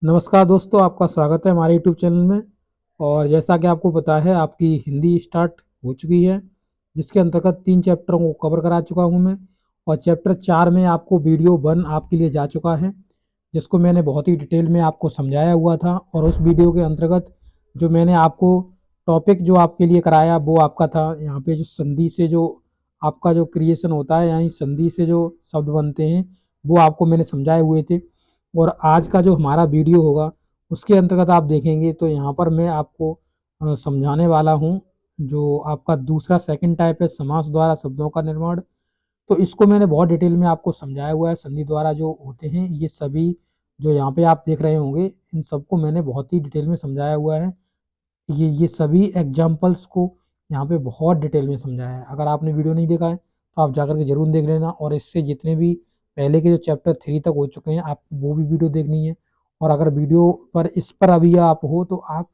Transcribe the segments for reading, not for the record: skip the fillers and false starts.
नमस्कार दोस्तों, आपका स्वागत है हमारे यूट्यूब चैनल में। और जैसा कि आपको पता है, आपकी हिंदी स्टार्ट हो चुकी है, जिसके अंतर्गत 3 चैप्टरों को कवर करा चुका हूं मैं। और चैप्टर 4 में आपको वीडियो 1 आपके लिए जा चुका है, जिसको मैंने बहुत ही डिटेल में आपको समझाया हुआ था। और उस वीडियो के अंतर्गत जो मैंने आपको टॉपिक जो आपके लिए कराया, वो आपका था यहाँ पे जो संधि से जो आपका जो क्रिएशन होता है, यानी संधि से जो शब्द बनते हैं, वो आपको मैंने समझाए हुए थे। और आज का जो हमारा वीडियो होगा, उसके अंतर्गत आप देखेंगे तो यहाँ पर मैं आपको समझाने वाला हूँ जो आपका दूसरा सेकंड टाइप है, समास द्वारा शब्दों का निर्माण। तो इसको मैंने बहुत डिटेल में आपको समझाया हुआ है। संधि द्वारा जो होते हैं ये सभी जो यहाँ पे आप देख रहे होंगे, इन सबको मैंने बहुत ही डिटेल में समझाया हुआ है। ये सभी एग्जाम्पल्स को यहाँ पे बहुत डिटेल में समझाया है। अगर आपने वीडियो नहीं देखा है तो आप जाकर के जरूर देख लेना। और इससे जितने भी पहले के जो चैप्टर 3 तक हो चुके हैं, आप वो भी वीडियो देखनी है। और अगर वीडियो पर इस पर अभी आप हो तो आप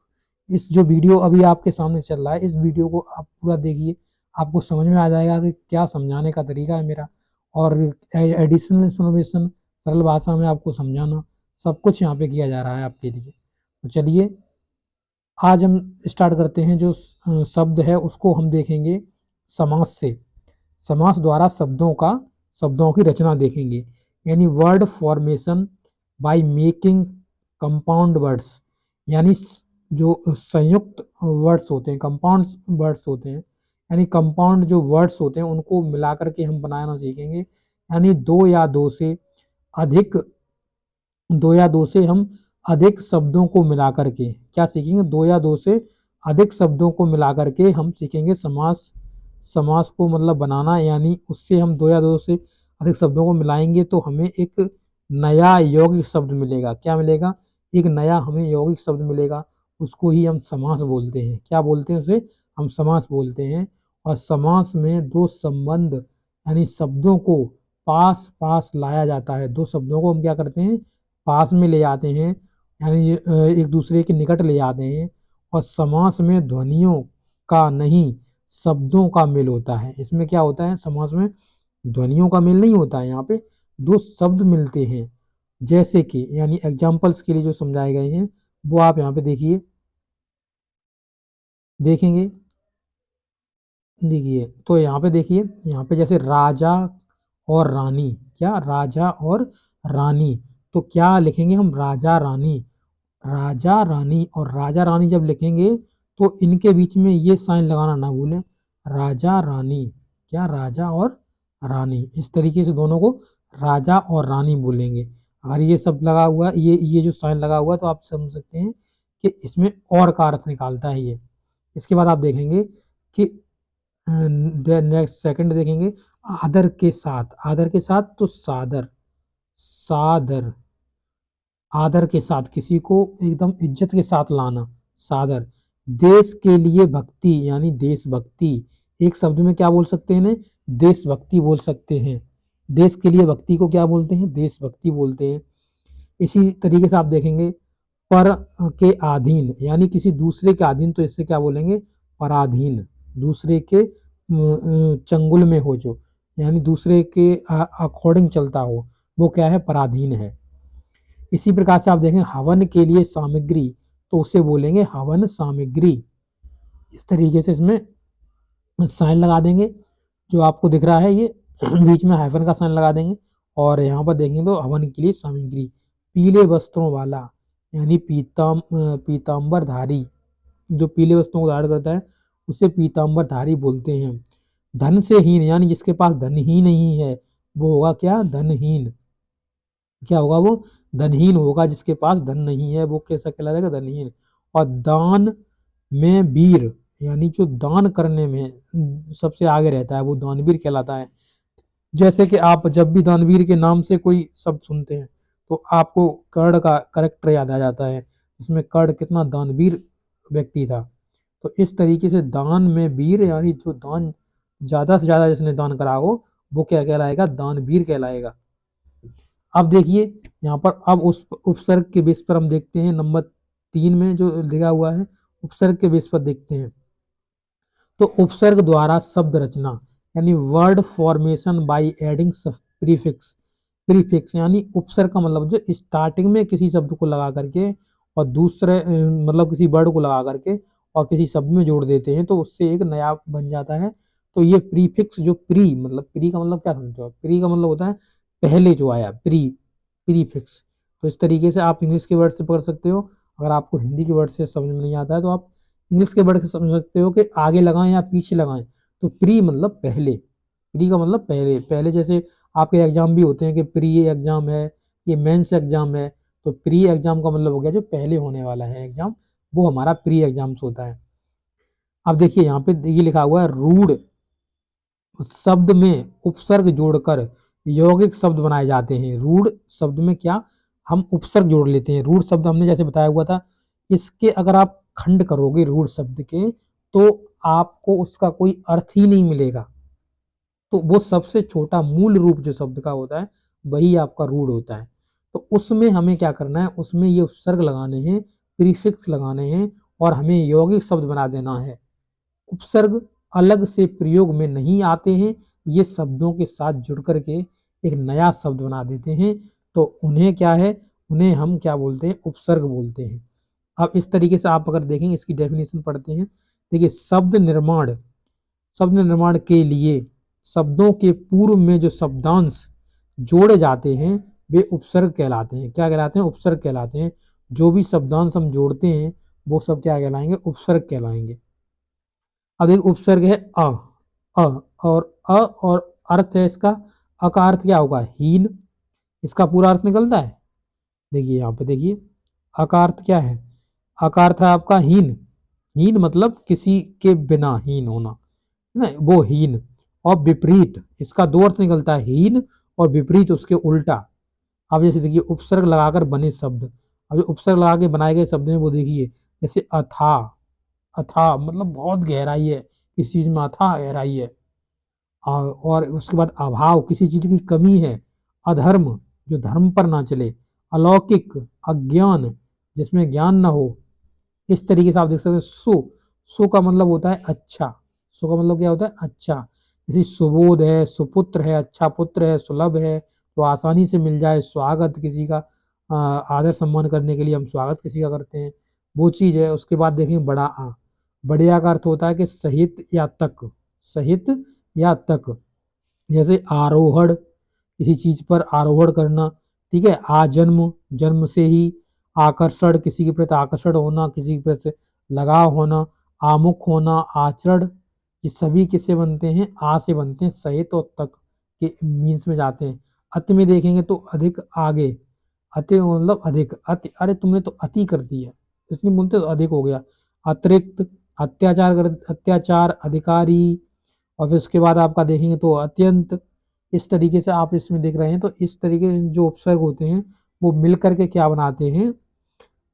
इस जो वीडियो अभी आपके सामने चल रहा है, इस वीडियो को आप पूरा देखिए। आपको समझ में आ जाएगा कि क्या समझाने का तरीका है मेरा। और एडिशनल इंफॉर्मेशन सरल भाषा में आपको समझाना, सब कुछ यहाँ पे किया जा रहा है आपके लिए। तो चलिए, आज हम स्टार्ट करते हैं। जो शब्द है उसको हम देखेंगे समास से। समास द्वारा शब्दों की रचना देखेंगे, यानी word formation by making compound words. यानी जो संयुक्त वर्ड्स होते हैं, कंपाउंड वर्ड्स होते हैं, यानी कंपाउंड जो वर्ड्स होते हैं उनको मिलाकर के हम बनाना सीखेंगे। यानी दो या दो से हम अधिक शब्दों को मिलाकर के क्या सीखेंगे, दो या दो से अधिक शब्दों को मिलाकर के हम सीखेंगे समास। समास को मतलब बनाना, यानी उससे हम दो या दो से अधिक शब्दों को मिलाएंगे तो हमें एक नया यौगिक शब्द मिलेगा। क्या मिलेगा? एक नया हमें यौगिक शब्द मिलेगा। उसको ही हम समास बोलते हैं। क्या बोलते हैं उसे? हम समास बोलते हैं। और समास में दो संबंध यानी शब्दों को पास पास लाया जाता है। दो शब्दों को हम क्या करते हैं? पास में ले आते हैं, यानी एक दूसरे के निकट ले आते हैं। और समास में ध्वनियों का नहीं, शब्दों का मेल होता है। इसमें क्या होता है? समास में ध्वनियों का मेल नहीं होता है, यहाँ पे दो शब्द मिलते हैं। जैसे कि यानी एग्जाम्पल्स के लिए जो समझाए गए हैं वो आप यहाँ पे देखिए, देखेंगे। देखिए तो यहाँ पे देखिए, यहाँ पे जैसे राजा और रानी। क्या? राजा और रानी। तो क्या लिखेंगे हम? राजा रानी। राजा रानी। और राजा रानी जब लिखेंगे तो इनके बीच में ये साइन लगाना ना भूलें, राजा रानी। क्या? राजा और रानी। इस तरीके से दोनों को राजा और रानी बोलेंगे। अगर ये सब लगा हुआ है, ये जो साइन लगा हुआ है, तो आप समझ सकते हैं कि इसमें और का अर्थ निकालता है ये। इसके बाद आप देखेंगे कि नेक्स्ट सेकंड देखेंगे, आदर के साथ। आदर के साथ तो सादर। सादर। आदर के साथ, किसी को एकदम इज्जत के साथ लाना, सादर। देश के लिए भक्ति, यानी देशभक्ति। एक शब्द में क्या बोल सकते हैं इन्हें? देशभक्ति बोल सकते हैं। देश के लिए भक्ति को क्या बोलते हैं? देशभक्ति बोलते हैं। इसी तरीके से आप देखेंगे, पर के अधीन, यानी किसी दूसरे के अधीन, तो इससे क्या बोलेंगे? पराधीन। दूसरे के चंगुल में हो जो, यानी दूसरे के अकॉर्डिंग चलता हो, वो क्या है? पराधीन है। इसी प्रकार से आप देखें, हवन के लिए सामग्री, तो उसे बोलेंगे हवन सामग्री। इस तरीके से इसमें साइन लगा देंगे। जो आपको दिख रहा है ये बीच में हाइफन का साइन लगा देंगे। और यहाँ पर देखेंगे तो हवन के लिए सामग्री। पीले वस्त्रों वाला, यानी पीताम्बर धारी। जो पीले वस्त्रों को धारण करता है उसे पीताम्बर धारी बोलते हैं। धन से हीन, यानी जिसके पास धन ही नहीं है, वो होगा क्या? धनहीन। क्या होगा? वो धनहीन होगा। जिसके पास धन नहीं है वो कैसा कहलाएगा? धनहीन। और दान में वीर, यानी जो दान करने में सबसे आगे रहता है वो दानवीर कहलाता है। जैसे कि आप जब भी दानवीर के नाम से कोई शब्द सुनते हैं तो आपको कर्ण का करेक्टर याद आ जाता है। इसमें कर्ण कितना दानवीर व्यक्ति था। तो इस तरीके से दान में वीर, यानी जो दान ज्यादा से ज्यादा जिसने दान करा हो, वो क्या कहलाएगा? दानवीर कहलाएगा। अब देखिए यहाँ पर, अब उस उपसर्ग के बेस पर हम देखते हैं नंबर 3 में जो लिखा हुआ है, उपसर्ग के बेस पर देखते हैं। तो उपसर्ग द्वारा शब्द रचना, यानी word formation by adding prefix. Prefix यानी उपसर्ग का मतलब जो स्टार्टिंग में किसी शब्द को लगा करके और दूसरे मतलब किसी वर्ड को लगा करके और किसी शब्द में जोड़ देते हैं तो उससे एक नया बन जाता है। तो ये प्रीफिक्स जो प्री मतलब प्री का मतलब क्या समझो, प्री का मतलब होता है पहले जो आया, प्री प्रीफिक्स। तो इस तरीके से आप इंग्लिश के वर्ड से पढ़ सकते हो। अगर आपको हिंदी के वर्ड से समझ में नहीं आता है तो आप इंग्लिश के वर्ड से समझ सकते हो कि आगे लगाएं या पीछे लगाएं। तो प्री मतलब पहले, प्री का मतलब पहले, पहले जैसे आपके एग्जाम भी होते हैं कि प्री एग्जाम है, ये मेंस एग्जाम है। तो प्री एग्जाम का मतलब हो गया जो पहले होने वाला है एग्जाम, वो हमारा प्री एग्जाम्स होता है। अब देखिए यहाँ पे ये लिखा हुआ है रूढ़ शब्द में उपसर्ग जोड़कर यौगिक शब्द बनाए जाते हैं। रूढ़ शब्द में क्या हम उपसर्ग जोड़ लेते हैं। रूढ़ शब्द हमने जैसे बताया हुआ था, इसके अगर आप खंड करोगे रूढ़ शब्द के तो आपको उसका कोई अर्थ ही नहीं मिलेगा। तो वो सबसे छोटा मूल रूप जो शब्द का होता है वही आपका रूढ़ होता है। तो उसमें हमें क्या करना है, उसमें ये उपसर्ग लगाने हैं, प्रीफिक्स लगाने हैं और हमें यौगिक शब्द बना देना है। उपसर्ग अलग से प्रयोग में नहीं आते हैं, ये शब्दों के साथ जुड़ करके एक नया शब्द बना देते हैं। तो उन्हें क्या है, उन्हें हम क्या बोलते हैं, उपसर्ग बोलते हैं। अब इस तरीके से आप अगर देखें इसकी डेफिनेशन पढ़ते हैं, देखिए शब्द निर्माण के लिए शब्दों के पूर्व में जो शब्दांश जोड़े जाते हैं वे उपसर्ग कहलाते हैं। क्या कहलाते हैं, उपसर्ग कहलाते हैं। जो भी शब्दांश हम जोड़ते हैं वो सब क्या कहलाएंगे, उपसर्ग कहलाएंगे। अब एक उपसर्ग है अ, और और अर्थ है इसका, अ का अर्थ क्या होगा, हीन। इसका पूरा अर्थ निकलता है, देखिए यहाँ पे देखिए, अ का अर्थ क्या है, अ का अर्थ है आपका हीन। हीन मतलब किसी के बिना हीन होना, है ना, वो हीन। और विपरीत, इसका दो अर्थ निकलता है, हीन और विपरीत उसके उल्टा। अब जैसे देखिए उपसर्ग लगाकर बने शब्द, अब जो उपसर्ग लगा के बनाए गए शब्द हैं वो देखिए, जैसे अथा, अथा मतलब बहुत गहराई है, इस चीज में अथाह गहराई है। और उसके बाद अभाव, किसी चीज की कमी है। अधर्म, जो धर्म पर ना चले। अलौकिक, अज्ञान, जिसमें ज्ञान ना हो। इस तरीके से आप देख सकते हैं। सु का मतलब होता है अच्छा, सु का मतलब क्या होता है, अच्छा। जैसे सुबोध है, सुपुत्र है, अच्छा पुत्र है, सुलभ है, तो आसानी से मिल जाए। स्वागत, किसी का आदर सम्मान करने के लिए हम स्वागत किसी का करते हैं, वो चीज है। उसके बाद देखेंगे बड़ा आ, बड़े आ का अर्थ होता है कि सहित या तक, सहित या तक। जैसे आरोहण, किसी चीज पर आरोहण करना, ठीक है। आजन्म, जन्म से ही। आकर्षण, किसी के प्रति आकर्षण होना, किसी के प्रति लगाव होना। आमुख होना, आचरण, ये सभी किससे बनते हैं, आ से बनते हैं, सहित और तक के मीन्स में जाते हैं। अति में देखेंगे तो अधिक, आगे। अति मतलब अधिक, अति, अरे तुमने तो अति कर दिया, इसलिए बोलते तो अधिक हो गया। अतिरिक्त, अत्याचार, अधिकारी। और फिर उसके बाद आपका देखेंगे तो अत्यंत। इस तरीके से आप इसमें देख रहे हैं, तो इस तरीके से जो उपसर्ग होते हैं वो मिल करके क्या बनाते हैं,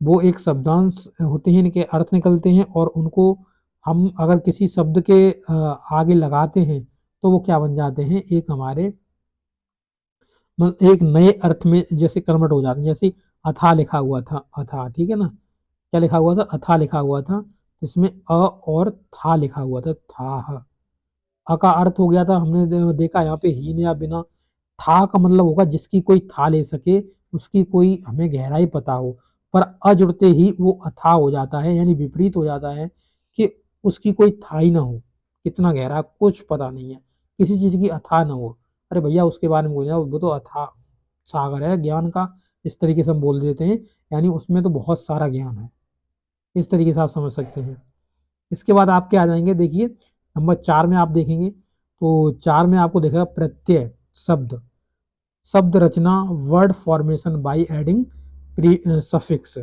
वो एक शब्दांश होते हैं, इनके अर्थ निकलते हैं और उनको हम अगर किसी शब्द के आगे लगाते हैं तो वो क्या बन जाते हैं, एक हमारे मतलब एक नए अर्थ में जैसे कन्वर्ट हो जाते हैं। जैसे अथा लिखा हुआ था, अथा, ठीक है ना, क्या लिखा हुआ था, अथा लिखा हुआ था, इसमें अ और था लिखा हुआ था, था। अ का अर्थ हो गया था, हमने देखा यहाँ पे हीन या बिना। था का मतलब होगा जिसकी कोई था ले सके, उसकी कोई हमें गहराई पता हो। पर अ जुड़ते ही वो अथाह हो जाता है, यानी विपरीत हो जाता है कि उसकी कोई था ही ना हो, कितना गहरा कुछ पता नहीं है, किसी चीज की अथाह ना हो। अरे भैया उसके बारे में बोल वो तो अथाह सागर है ज्ञान का, इस तरीके से हम बोल देते हैं, यानी उसमें तो बहुत सारा ज्ञान है। इस तरीके से आप समझ सकते हैं। इसके बाद आपके आ जाएंगे, देखिए नंबर 4 में आप देखेंगे तो 4 में आपको देखेगा प्रत्यय शब्द, शब्द रचना, word formation by adding suffix.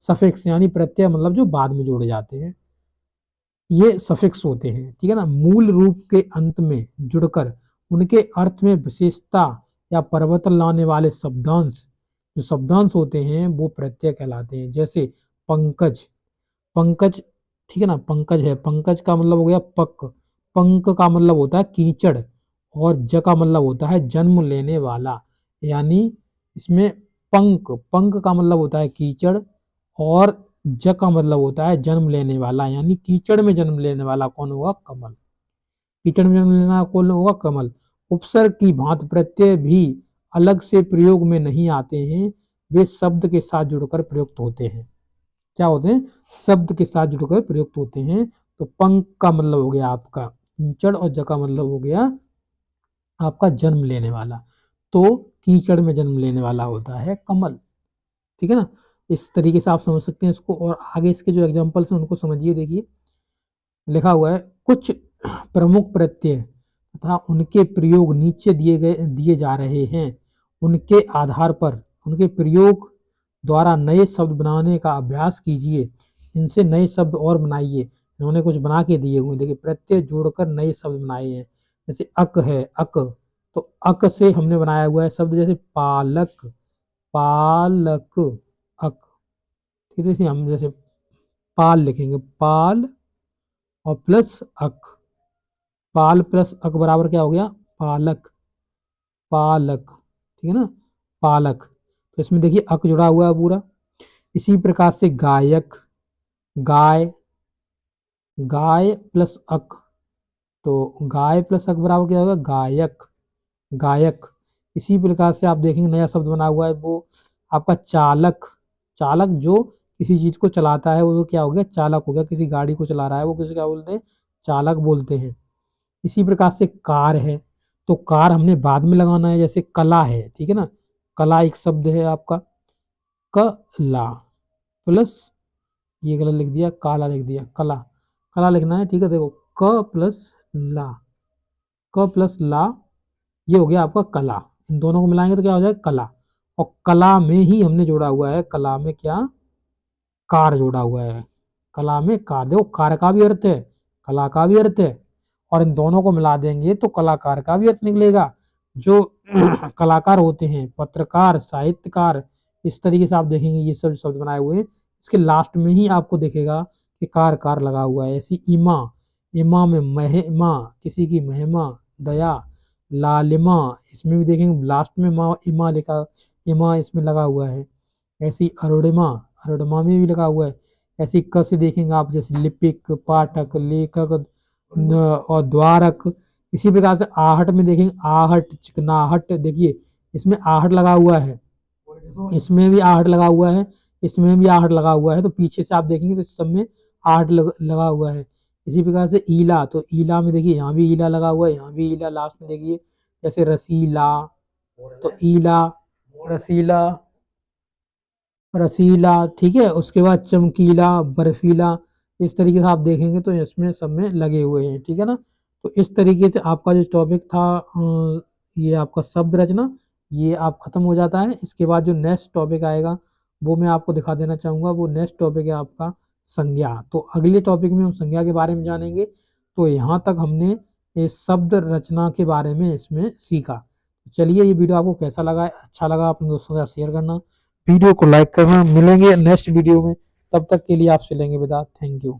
Suffix यानी प्रत्यय मतलब जो बाद में जोड़े जाते हैं, ये सफिक्स होते हैं, ठीक है ना। मूल रूप के अंत में जुड़कर उनके अर्थ में विशेषता या परिवर्तन लाने वाले शब्दांश, जो शब्दांश होते हैं वो प्रत्यय कहलाते हैं। जैसे पंकज, पंकज, ठीक है ना, पंकज है, पंकज का मतलब हो गया पक। पंक का मतलब होता है कीचड़ और ज का मतलब होता है जन्म लेने वाला, यानी इसमें पंक, पंक का मतलब होता है कीचड़ और ज का मतलब होता है जन्म लेने वाला, यानी कीचड़ में जन्म लेने वाला कौन होगा, कमल। कीचड़ में जन्म लेना कौन होगा, कमल। उपसर्ग की भांति प्रत्यय भी अलग से प्रयोग में नहीं आते हैं, वे शब्द के साथ जुड़कर प्रयुक्त होते हैं। क्या होते हैं? शब्द के साथ जुड़कर प्रयुक्त होते हैं। तो पंख का मतलब हो गया आपका कीचड़, और ज का मतलब हो गया आपका जन्म लेने वाला। तो कीचड़ में जन्म लेने वाला होता है कमल। ठीक है ना? इस तरीके से आप समझ सकते हैं इसको। और आगे इसके जो एग्जाम्पल्स हैं उनको समझिए। देखिए लिखा हुआ है, कुछ प्रमुख प्रत्यय तथा उनके प्रयोग नीचे दिए जा रहे हैं। उनके आधार पर उनके प्रयोग द्वारा नए शब्द बनाने का अभ्यास कीजिए। इनसे नए शब्द और बनाइए। इन्होंने कुछ बना के दिए हुए, देखिए प्रत्यय जोड़कर नए शब्द बनाए हैं। जैसे अक है, अक, तो अक से हमने बनाया हुआ है शब्द, जैसे पालक, पालक, अक। ठीक है, हम जैसे पाल लिखेंगे, पाल और प्लस अक, पाल प्लस अक बराबर क्या हो गया? पालक, पालक। ठीक है ना? पालक। तो इसमें देखिए अक जुड़ा हुआ है पूरा। इसी प्रकार से गायक, गाय, गाय प्लस अक, तो गाय प्लस अक बराबर क्या होगा? गायक, गायक। इसी प्रकार से आप देखेंगे नया शब्द बना हुआ है वो आपका चालक, चालक जो किसी चीज को चलाता है वो क्या हो गया? चालक हो गया। किसी गाड़ी को चला रहा है वो किसे क्या बोलते हैं? चालक बोलते हैं। इसी प्रकार से कार है, तो कार हमने बाद में लगाना है। जैसे कला है, ठीक है ना? कला एक शब्द है आपका, कला प्लस, ये गलत लिख दिया, काला लिख दिया, कला, कला लिखना है। ठीक है, देखो क प्लस ला, क प्लस ला, ये हो गया आपका कला। इन दोनों को मिलाएंगे तो क्या हो जाएगा? कला। और कला में ही हमने जोड़ा हुआ है, कला में क्या? कार जोड़ा हुआ है। कला में कार, देखो कार का भी अर्थ है, कला का भी अर्थ है, और इन दोनों को मिला देंगे तो कलाकार का भी अर्थ निकलेगा। जो कलाकार होते हैं, पत्रकार, साहित्यकार, इस तरीके से आप देखेंगे ये सब शब्द बनाए हुए हैं। इसके लास्ट में ही आपको दिखेगा कि कार कार लगा हुआ है। ऐसी इमा, इमा में महिमा, किसी की महिमा, दया, लालिमा, इसमें भी देखेंगे लास्ट में माँ इमा लिखा, इमा इसमें लगा हुआ है। ऐसी अरुणिमा, अरुणिमा में भी लगा हुआ है। ऐसी क से देखेंगे आप, जैसे लिपिक, पाठक, लेखक और द्वारक। इसी प्रकार से आहट में देखेंगे, आहट, चिकनाहट, देखिए इसमें आहट लगा हुआ है, इसमें भी आहट लगा हुआ है, इसमें भी आहट लगा हुआ है। तो पीछे से आप देखेंगे तो सब में आहट लगा हुआ है। इसी प्रकार से ईला, तो ईला में देखिए यहाँ भी ईला लगा हुआ है, यहाँ भी ईला लास्ट में देखिए। जैसे रसीला, तो ईला, रसीला, रसीला। ठीक है, उसके बाद चमकीला, बर्फीला, इस तरीके से आप देखेंगे तो इसमें सब में लगे हुए हैं। ठीक है ना? तो इस तरीके से आपका जो टॉपिक था ये आपका शब्द रचना, ये आप खत्म हो जाता है। इसके बाद जो नेक्स्ट टॉपिक आएगा वो मैं आपको दिखा देना चाहूँगा। वो नेक्स्ट टॉपिक है आपका संज्ञा। तो अगले टॉपिक में हम संज्ञा के बारे में जानेंगे। तो यहाँ तक हमने इस शब्द रचना के बारे में इसमें सीखा। चलिए, ये वीडियो आपको कैसा लगा? अच्छा लगा अपने दोस्तों के साथ शेयर करना, वीडियो को लाइक करना। मिलेंगे नेक्स्ट वीडियो में, तब तक के लिए आपसे लेंगे विदा। Thank you.